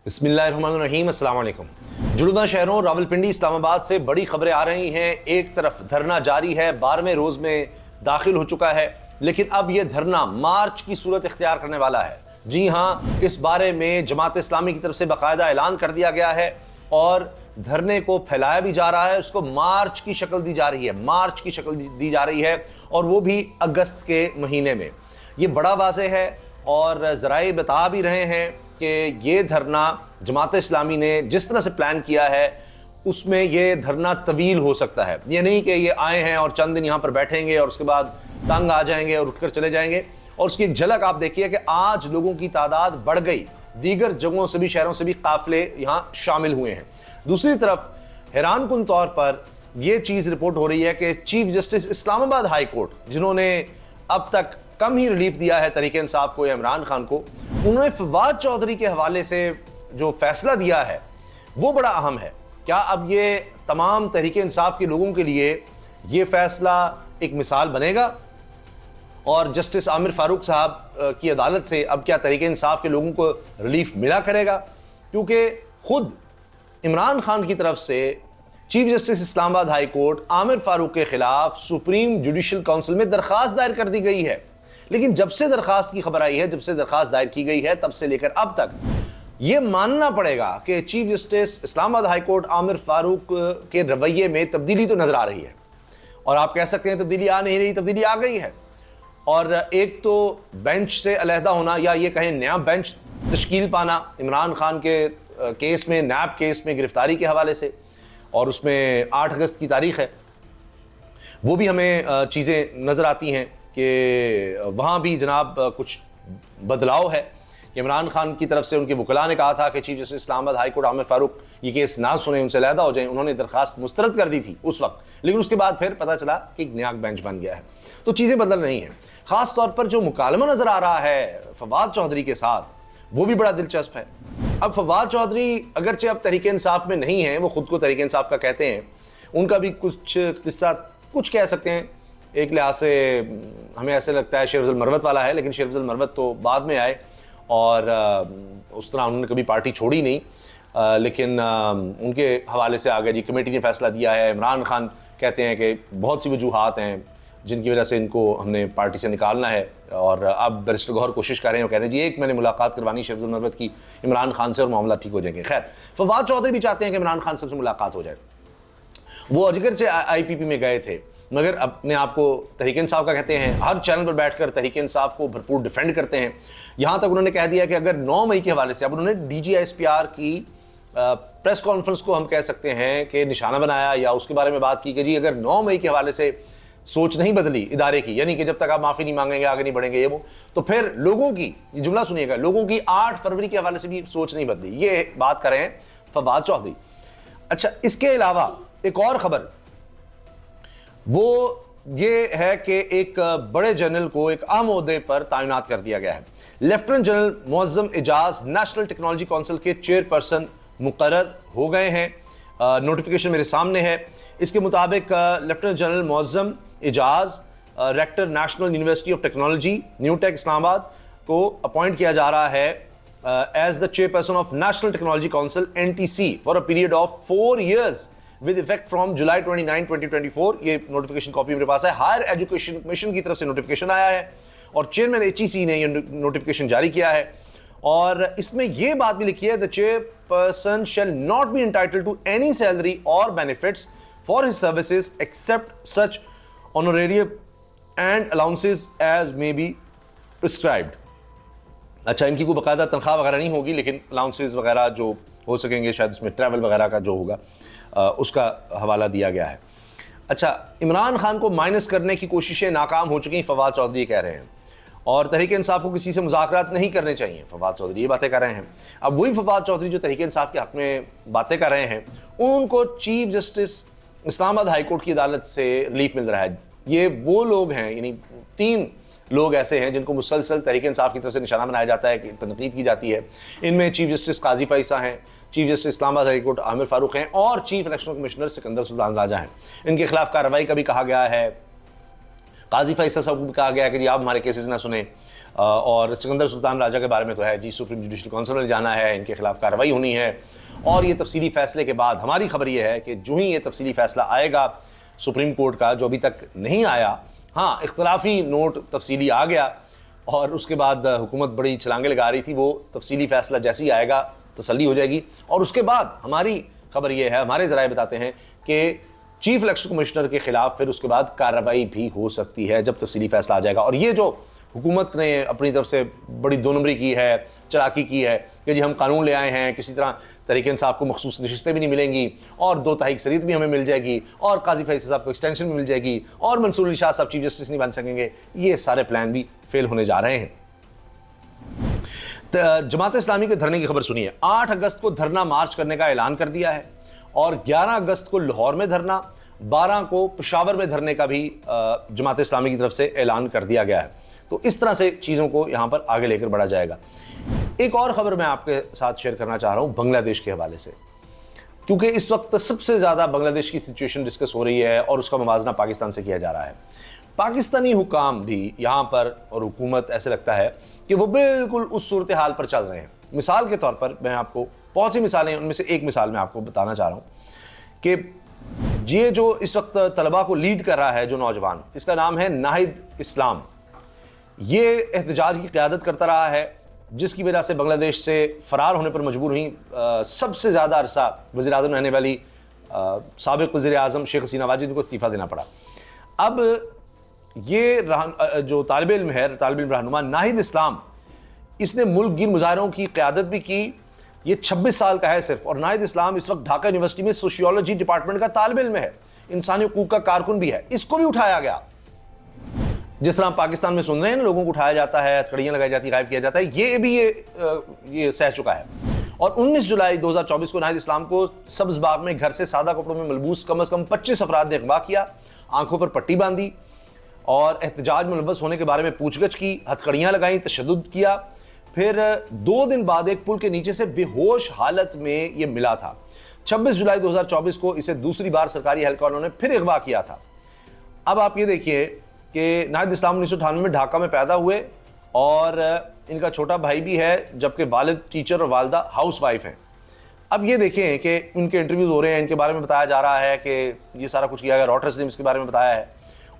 बिस्मिल्लाहिर्रहमानिर्रहीम, अस्सलाम वालेकुम। जुड़वा शहरों रावलपिंडी इस्लामाबाद से बड़ी खबरें आ रही हैं। एक तरफ धरना जारी है, 12वें रोज़ में दाखिल हो चुका है, लेकिन अब यह धरना मार्च की सूरत इख्तियार करने वाला है। जी हाँ, इस बारे में जमात इस्लामी की तरफ से बाकायदा ऐलान कर दिया गया है और धरने को फैलाया भी जा रहा है, उसको मार्च की शक्ल दी जा रही है, मार्च की शक्ल दी जा रही है और वो भी अगस्त के महीने में। ये बड़ा वाज़ेह है और ज़राए बता भी रहे हैं कि ये धरना जमात इस्लामी ने जिस तरह से प्लान किया है उसमें ये धरना तवील हो सकता है। ये नहीं कि ये आए हैं और चंद दिन यहाँ पर बैठेंगे और उसके बाद तंग आ जाएंगे और उठकर चले जाएंगे। और उसकी एक झलक आप देखिए कि आज लोगों की तादाद बढ़ गई, दीगर जगहों से भी, शहरों से भी काफिले यहाँ शामिल हुए हैं। दूसरी तरफ हैरानकुन तौर पर यह चीज़ रिपोर्ट हो रही है कि chief justice Islamabad high court, जिन्होंने अब तक कम ही रिलीफ दिया है तहरीक इंसाफ को या इमरान खान को, उन्होंने फवाद चौधरी के हवाले से जो फैसला दिया है वो बड़ा अहम है। क्या अब ये तमाम तहरीक इंसाफ के लोगों के लिए ये फैसला एक मिसाल बनेगा और जस्टिस आमिर फारूक साहब की अदालत से अब क्या तहरीक इंसाफ के लोगों को रिलीफ मिला करेगा? क्योंकि खुद इमरान खान की तरफ से chief justice Islamabad high court Aamir Farooq के खिलाफ सुप्रीम जुडिशल काउंसिल में दरखास्त दायर कर दी गई है। लेकिन जब से दरखास्त की खबर आई है, जब से दरखास्त दायर की गई है, तब से लेकर अब तक यह मानना पड़ेगा कि chief justice Islamabad high court Aamir Farooq के रवैये में तब्दीली तो नजर आ रही है। और आप कह सकते हैं तब्दीली आ नहीं रही, तब्दीली आ गई है। और एक तो बेंच से अलहदा होना या ये कहें नया बेंच तश्कील पाना इमरान खान के केस में, नैब केस में गिरफ्तारी के हवाले से, और उसमें 8 अगस्त की तारीख है, वो भी हमें चीज़ें नज़र आती हैं कि वहाँ भी जनाब कुछ बदलाव है। इमरान खान की तरफ से उनके वकला ने कहा था कि chief justice Islamabad high court Aamir Farooq ये केस ना सुने, उनसे अलहदा हो जाए। उन्होंने दरखास्त मुस्तरद कर दी थी उस वक्त, लेकिन उसके बाद फिर पता चला कि एक नया बेंच बन गया है। तो चीज़ें बदल रही हैं। ख़ास तौर पर जो मुकालमा नज़र आ रहा है फवाद चौधरी के साथ, वो भी बड़ा दिलचस्प है। अब फवाद चौधरी अगरचे अब तहरीक इंसाफ में नहीं है, वो खुद को तहरीक इंसाफ का कहते हैं, उनका भी कुछ किस्सा कुछ कह सकते हैं, एक लिहाज से हमें ऐसे लगता है शेर अफजल मरवत वाला है, लेकिन शेर अफजल मरवत तो बाद में आए और उस तरह उन्होंने कभी पार्टी छोड़ी नहीं, लेकिन उनके हवाले से आगे जी कमेटी ने फैसला दिया है। इमरान खान कहते हैं कि बहुत सी वजूहात हैं जिनकी वजह से इनको हमने पार्टी से निकालना है, और अब बैरिस्टर गौहर कोशिश कर रहे हैं, कह रहे हैं जी एक मैंने मुलाकात करवानी शेर अफजल मरवत की इमरान खान से और मामला ठीक हो जाएंगे। खैर, फवाद चौधरी भी चाहते हैं कि इमरान खान से मुलाकात हो जाए। वो अजगर से IPP में गए थे, मगर अपने आप को तहरीक इंसाफ का कहते हैं, हर चैनल पर बैठकर तहरीक इंसाफ को भरपूर डिफेंड करते हैं। यहाँ तक उन्होंने कह दिया कि अगर 9 मई के हवाले से, अब उन्होंने DGISPR की प्रेस कॉन्फ्रेंस को हम कह सकते हैं कि निशाना बनाया या उसके बारे में बात की कि जी अगर 9 मई के हवाले से सोच नहीं बदली इदारे की, यानी कि जब तक आप माफ़ी नहीं मांगेंगे आगे नहीं बढ़ेंगे ये वो, तो फिर लोगों की, ये जुमला सुनिएगा, लोगों की 8 फरवरी के हवाले से भी सोच नहीं बदली। ये बात कर रहे हैं फवाद चौधरी। अच्छा, इसके अलावा एक और खबर वो ये है कि एक बड़े जनरल को एक अहम ओहदे पर तैनात कर दिया गया है। Lieutenant general Muazzam Ejaz National technology Council के चेयरपर्सन मुकर्रर हो गए हैं। नोटिफिकेशन मेरे सामने है। इसके मुताबिक lieutenant general Muazzam Ejaz rector national university of technology new tech Islamabad को अपॉइंट किया जा रहा है as the chairperson of national technology council NTC for a period of 4 years with effect from July 29, 2024। ये नोटिफिकेशन कॉपी मेरे पास है। हायर एजुकेशन कमीशन की तरफ से नोटिफिकेशन आया है और चेयरमैन HEC ने ये नोटिफिकेशन जारी किया है, और इसमें यह बात भी लिखी है, the chairperson shall not be entitled to any salary और benefits for his services except such honorarium and allowances as may be prescribed. अच्छा, इनकी कोई बाकायदा तनख्वाह वगैरह नहीं होगी, लेकिन अलाउंसेस वगैरह जो हो सकेंगे, शायद उसमें ट्रैवल वगैरह का जो होगा उसका हवाला दिया गया है। अच्छा, इमरान खान को माइनस करने की कोशिशें नाकाम हो चुकी, फवाद चौधरी कह रहे हैं, और तहरीक इंसाफ को किसी से मुज़ाकरात नहीं करने चाहिए, फवाद चौधरी ये बातें कर रहे हैं। अब वही फवाद चौधरी जो तहरीक इंसाफ के हक में बातें कर रहे हैं, उनको chief justice Islamabad high court की अदालत से रिलीफ मिल रहा है। ये वो लोग हैं, यानी 3 लोग ऐसे हैं जिनको मुसलसल तहरीक इंसाफ की तरफ से निशाना बनाया जाता है, तनकीद की जाती है। इनमें चीफ जस्टिस काजी फैसा हैं, chief justice Islamabad high court Aamir Farooq हैं और chief election commissioner Sikandar Sultan Raja हैं। इनके खिलाफ कार्रवाई का भी कहा गया है। काजी फैसल साहब को भी कहा गया कि जी आप हमारे केसेस ना सुने, और सिकंदर सुल्तान राजा के बारे में तो है जी सुप्रीम जुडिशल काउंसिल में जाना है, इनके खिलाफ कार्रवाई होनी है। और ये तफसीली फैसले के बाद हमारी खबर ये है कि जो ही ये तफसीली फैसला आएगा सुप्रीम कोर्ट का, जो अभी तक नहीं आया, हाँ इख्तलाफी नोट तफसीली आ गया और उसके बाद हुकूमत बड़ी छलांगे लगा रही थी, वो तफसीली फैसला जैसे ही आएगा तसल्ली हो जाएगी। और उसके बाद हमारी खबर ये है, हमारे ज़राए बताते हैं कि चीफ इलेक्शन कमिश्नर के खिलाफ फिर उसके बाद कार्रवाई भी हो सकती है जब तफसीली फैसला आ जाएगा। और ये जो हुकूमत ने अपनी तरफ से बड़ी दो नंबरी की है, चलाकी की है कि जी हम कानून ले आए हैं, किसी तरह तहरीक इंसाफ को मखसूस नशिस्तें भी नहीं मिलेंगी और 2 तिहाई अक्सरियत भी हमें मिल जाएगी और काजी फैसल साहब को एक्सटेंशन भी मिल जाएगी और मंसूर अली शाह साहब चीफ जस्टिस नहीं बन सकेंगे, ये सारे प्लान भी फेल होने जा रहे हैं। जमात इस्लामी के धरने की खबर सुनिए। 8 अगस्त को धरना मार्च करने का ऐलान कर दिया है और 11 अगस्त को लाहौर में धरना, 12 को पेशावर में धरने का भी जमात इस्लामी की तरफ से ऐलान कर दिया गया है। तो इस तरह से चीज़ों को यहाँ पर आगे लेकर बढ़ा जाएगा। एक और खबर मैं आपके साथ शेयर करना चाह रहा हूँ बांग्लादेश के हवाले से, क्योंकि इस वक्त सबसे ज़्यादा बांग्लादेश की सिचुएशन डिस्कस हो रही है और उसका मुवाजना पाकिस्तान से किया जा रहा है। पाकिस्तानी हुकाम भी यहाँ पर और हुकूमत ऐसे लगता है कि वो बिल्कुल उस सूरत हाल पर चल रहे हैं। मिसाल के तौर पर मैं आपको बहुत सी मिसालें, उनमें से एक मिसाल मैं आपको बताना चाह रहा हूँ कि ये जो इस वक्त तलबा को लीड कर रहा है जो नौजवान, इसका नाम है नाहिद इस्लाम। ये एहतजाज की क़यादत करता रहा है जिसकी वजह से बांग्लादेश से फ़रार होने पर मजबूर हुई सबसे ज़्यादा अरसा वज़ीर आज़म रहने वाली साबिक़ वज़ीर आज़म शेख हसीना वाजिद को इस्तीफ़ा देना पड़ा। अब ये जो तालिब इल्म है, तालिब इल्म रहनुमा नाहिद इस्लाम, इसने मुल्क गिर मुजाहरों की क़यादत भी की। ये 26 साल का है सिर्फ, और नाहिद इस्लाम इस वक्त ढाका यूनिवर्सिटी में सोशियोलॉजी डिपार्टमेंट का तालिब इल्म है, इंसानी हुकूक का कारकुन भी है। इसको भी उठाया गया। जिस तरह पाकिस्तान में सुन रहे हैं ना, लोगों को उठाया जाता है, हथकड़ियाँ लगाई जाती है, गायब किया जाता है, ये भी ये सह चुका है। और 19 जुलाई 2024 को नाहिद इस्लाम को सब्ज़ बाग में घर से सादा कपड़ों में मलबूस कम से कम 25 अफराद ने अगवा किया, आंखों पर पट्टी बांधी और एहतजाज में मुलव्वस होने के बारे में पूछगछ की, हथकड़ियाँ लगाई, तशद्दुद किया। फिर 2 दिन बाद एक पुल के नीचे से बेहोश हालत में ये मिला था। 26 जुलाई 2024 को इसे दूसरी बार सरकारी एहलकारों ने फिर अगवा किया था। अब आप ये देखिए कि नाहिद इस्लाम 1998 में ढाका में पैदा हुए और इनका छोटा भाई भी है, जबकि वालिद टीचर और वालदा हाउस वाइफ हैं। अब ये देखें कि उनके इंटरव्यूज़ हो रहे हैं, इनके बारे में बताया जा रहा है कि ये सारा कुछ किया गया, रॉयटर्स ने इसके बारे में बताया है।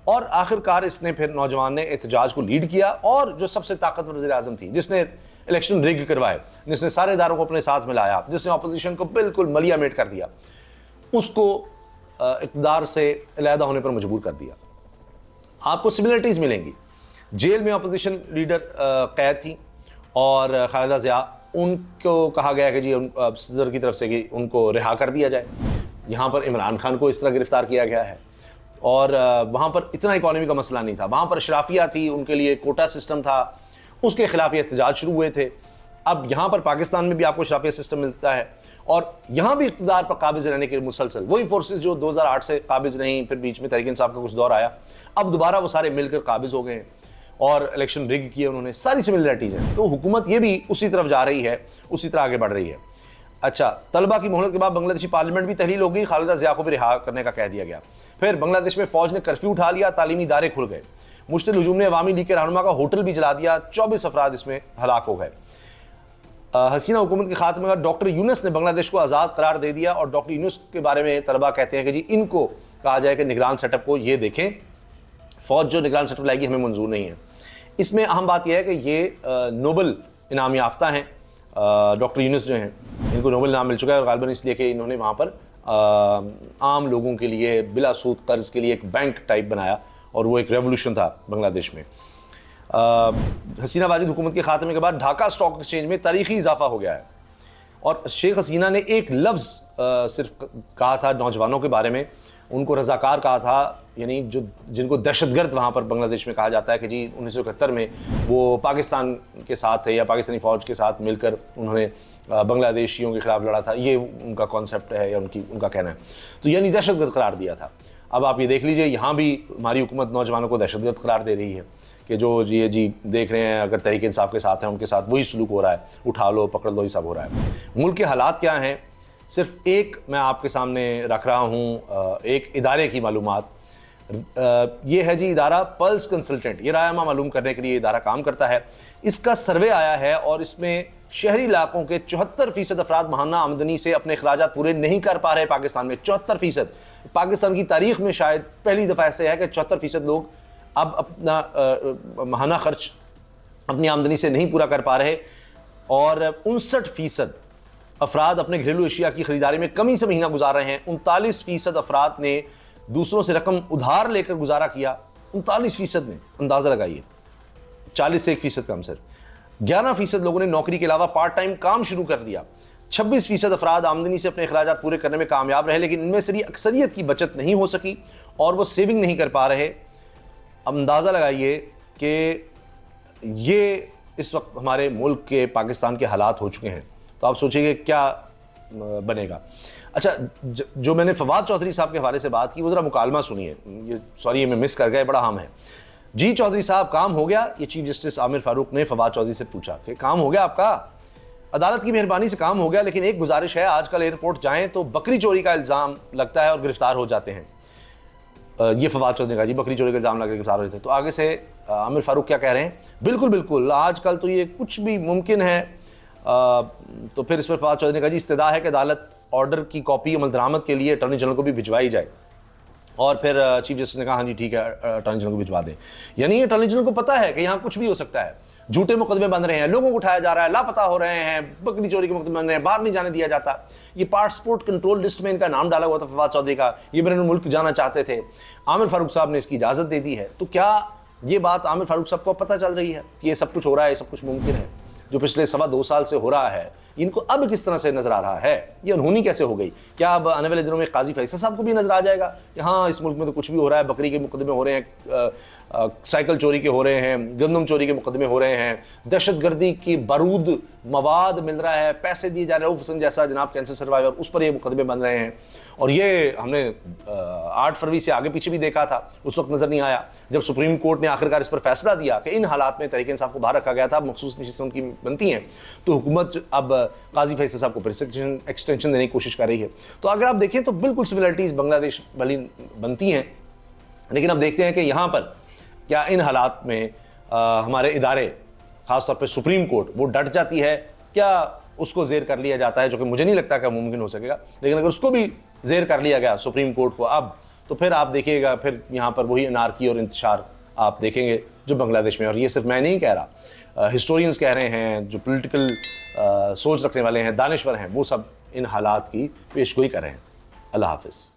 और आखिरकार इसने फिर नौजवान ने एहतजाज को लीड किया और जो सबसे ताकतवर वज़ीर आज़म थी, जिसने इलेक्शन रिग करवाए, जिसने सारे इदारों को अपने साथ मिलाया, जिसने अपोजिशन को बिल्कुल मलियामेट कर दिया, उसको इक़्तिदार से अलहदा होने पर मजबूर कर दिया। आपको सिमिलरिटीज़ मिलेंगी। जेल में अपोजिशन लीडर कैद थी और खालिदा ज़िया, उनको कहा गया कि जी सदर की तरफ से कि उनको रिहा कर दिया जाए। यहाँ पर इमरान खान को इस तरह गिरफ्तार किया गया है और वहाँ पर इतना इकॉनमी का मसला नहीं था, वहाँ पर अशराफिया थी, उनके लिए कोटा सिस्टम था, उसके खिलाफ ये एहतजाज शुरू हुए थे। अब यहाँ पर पाकिस्तान में भी आपको अशराफिया सिस्टम मिलता है और यहाँ भी इक़्तिदार पर काबिज़ रहने के मुसलसल वही फोर्सेस जो 2008 से काबिज़ नहीं, फिर बीच में तहरीक इंसाफ का कुछ दौर आया, अब दोबारा वो सारे मिलकर काबिज़ हो गए हैं और इलेक्शन रिग किए उन्होंने। सारी सिमिलरिटीज़ हैं। तो हुकूमत ये भी उसी तरफ जा रही है, उसी तरह आगे बढ़ रही है। अच्छा, तलबा की मोहलत के बाद बांग्लादेशी पार्लियामेंट भी तहलील हो गई, खालिदा ज़िया को भी रिहा करने का कह दिया गया। फिर बांग्लादेश में फ़ौज ने कर्फ्यू उठा लिया, तालीमी इदारे खुल गए। मुश्तिल हुजूम ने अवामी लीग के रहनुमा का होटल भी जला दिया, 24 अफराद इसमें हलाक हो गए। हसीना हुकूमत के खात्मे का डॉक्टर यूनुस ने बांग्लादेश को आज़ाद करार दे दिया और डॉक्टर यूनुस के बारे में तलबा कहते हैं कि जी इनको कहा जाए कि निगरान सेटअप को ये देखें, फ़ौज जो निगरान सेटअप लाएगी हमें मंजूर नहीं है। इसमें अहम बात यह है कि ये नोबल इनाम याफ्ता हैं, डॉक्टर यूनुस जो हैं इनको नोबल इनाम मिल चुका है और गालिबन इसलिए कि इन्होंने वहाँ पर आम लोगों के लिए बिला सूद कर्ज के लिए एक बैंक टाइप बनाया और वो एक रेवोल्यूशन था बांग्लादेश में। हसीना वाजिद हुकूमत के खात्मे के बाद ढाका स्टॉक एक्सचेंज में तारीखी इजाफा हो गया है और शेख हसीना ने एक लफ्ज़ सिर्फ कहा था नौजवानों के बारे में, उनको रज़ाकार कहा था, यानी जो जिनको दहशतगर्द वहाँ पर बांग्लादेश में कहा जाता है कि जी 1971 में वो पाकिस्तान के साथ थे या पाकिस्तानी फ़ौज के साथ मिलकर उन्होंने बांग्लादेशियों के ख़िलाफ़ लड़ा था, ये उनका कॉन्सेप्ट है या उनका कहना है। तो यानी दहशतगर्द करार दिया था। अब आप ये देख लीजिए, यहाँ भी हमारी हुकूमत नौजवानों को दहशतगर्द करार दे रही है कि जो ये जी देख रहे हैं अगर तहरीक इंसाफ के साथ हैं उनके साथ वही सलूक हो रहा है, उठा लो पकड़ लो, ये सब हो रहा है। मुल्क के हालात क्या हैं, सिर्फ एक मैं आपके सामने रख रहा हूँ, एक इदारे की मालूमात। ये है जी इदारा पल्स कंसल्टेंट, ये रायमा मालूम करने के लिए इदारा काम करता है। इसका सर्वे आया है और इसमें शहरी इलाकों के 74% अफराद माहाना आमदनी से अपने अखराजात पूरे नहीं कर पा रहे। पाकिस्तान में 74%, पाकिस्तान की तारीख में शायद पहली दफ़ा ऐसे है कि 74% लोग अब अपना माहाना खर्च अपनी आमदनी से नहीं पूरा कर पा रहे, और 59% अफराद अपने घरेलू एशिया की खरीदारी में कमी से महीना गुजार रहे हैं। 39% अफराद ने दूसरों से रकम उधार लेकर गुजारा किया। 39% ने, अंदाज़ा लगाइए, 40 से 1% कम सिर्फ। 11% लोगों ने नौकरी के अलावा पार्ट टाइम काम शुरू कर दिया। 26% अफराद आमदनी से अपने अखराजात पूरे करने में कामयाब रहे, लेकिन इनमें से भी अक्सरियत की बचत नहीं हो सकी और वो सेविंग नहीं कर पा रहे। अंदाज़ा लगाइए कि ये इस वक्त हमारे मुल्क के, पाकिस्तान के हालात हो चुके हैं। तो आप सोचिए क्या बनेगा। अच्छा, जो मैंने फवाद चौधरी साहब के हवाले से बात की, वो ज़रा मुकालमा सुनिए। ये सॉरी, ये मैं मिस कर गया, बड़ा अहम है। जी चौधरी साहब, काम हो गया? ये चीफ जस्टिस आमिर फारूक ने फवाद चौधरी से पूछा कि काम हो गया आपका? अदालत की मेहरबानी से काम हो गया, लेकिन एक गुजारिश है, आजकल एयरपोर्ट जाएं तो बकरी चोरी का इल्ज़ाम लगता है और गिरफ्तार हो जाते हैं। ये फवाद चौधरी ने कहा जी, बकरी चोरी का इल्ज़ाम लगा गिरफ्तार हो जाते हैं। तो आगे से आमिर फारूक क्या कह रहे हैं? बिल्कुल बिल्कुल, आजकल तो ये कुछ भी मुमकिन है। तो फिर इस पर फवाद चौधरी ने कहा जी, इस्तदा है कि अदालत ऑर्डर की कॉपी अमल दरामद के लिए अटॉर्नी जनरल को भी भिजवाई जाए। और फिर चीफ जस्टिस ने कहा हाँ जी ठीक है, अटॉर्नी जनरल को भिजवा दें। यानी अटॉर्नी जनरल को पता है कि यहाँ कुछ भी हो सकता है, झूठे मुकदमे बन रहे हैं, लोगों को उठाया जा रहा है, लापता हो रहे हैं, बकरी चोरी के मुकदमे बन रहे हैं, बाहर नहीं जाने दिया जाता। ये पासपोर्ट कंट्रोल लिस्ट में इनका नाम डाला हुआ था फवाद चौधरी का, ये बैरून मुल्क जाना चाहते थे, आमिर फारूक साहब ने इसकी इजाज़त दे दी है। तो क्या ये बात आमिर फारूक साहब को पता चल रही है कि ये सब कुछ हो रहा है, ये सब कुछ मुमकिन है? जो पिछले 2.25 साल से हो रहा है, इनको अब किस तरह से नजर आ रहा है? ये अनहोनी कैसे हो गई? क्या अब आने वाले दिनों में काजी फैसल साहब को भी नजर आ जाएगा कि हाँ, इस मुल्क में तो कुछ भी हो रहा है, बकरी के मुकदमे हो रहे हैं, साइकिल चोरी के हो रहे हैं, गंदम चोरी के मुकदमे हो रहे हैं, दहशतगर्दी की बारूद मवाद मिल रहा है, पैसे दिए जा रहे हैं, रऊफ हसन जैसा जनाब कैंसर सर्वाइवर, उस पर ये मुकदमे बन रहे हैं। और ये हमने 8 फरवरी से आगे पीछे भी देखा था, उस वक्त नजर नहीं आया। जब सुप्रीम कोर्ट ने आखिरकार इस पर फैसला दिया कि इन हालात में तहरीक इंसाफ को बाहर रखा गया था, मखसूस नशिस्तें उनकी बनती हैं, तो हुकूमत अब काजी फैसल साहब को फिर एक्सटेंशन देने की कोशिश कर रही है। तो अगर आप देखें तो बिल्कुल सिमिलरिटीज़ बांग्लादेश वाली बनती हैं। लेकिन अब देखते हैं कि यहाँ पर क्या इन हालात में हमारे इदारे, ख़ासतौर पर सुप्रीम कोर्ट, वो डट जाती है, क्या उसको ज़ेर कर लिया जाता है, जो कि मुझे नहीं लगता कि मुमकिन हो सकेगा। लेकिन अगर उसको भी ज़ेर कर लिया गया सुप्रीम कोर्ट को अब, तो फिर आप देखिएगा, फिर यहाँ पर वही अनारकी और इंतशार आप देखेंगे जो बांग्लादेश में। और ये सिर्फ मैं नहीं कह रहा, हिस्टोरियंस कह रहे हैं, जो पॉलिटिकल सोच रखने वाले हैं, दानिश्वर हैं, वो सब इन हालात की पेशगोई कर रहे हैं। अल्लाह हाफ़िज़।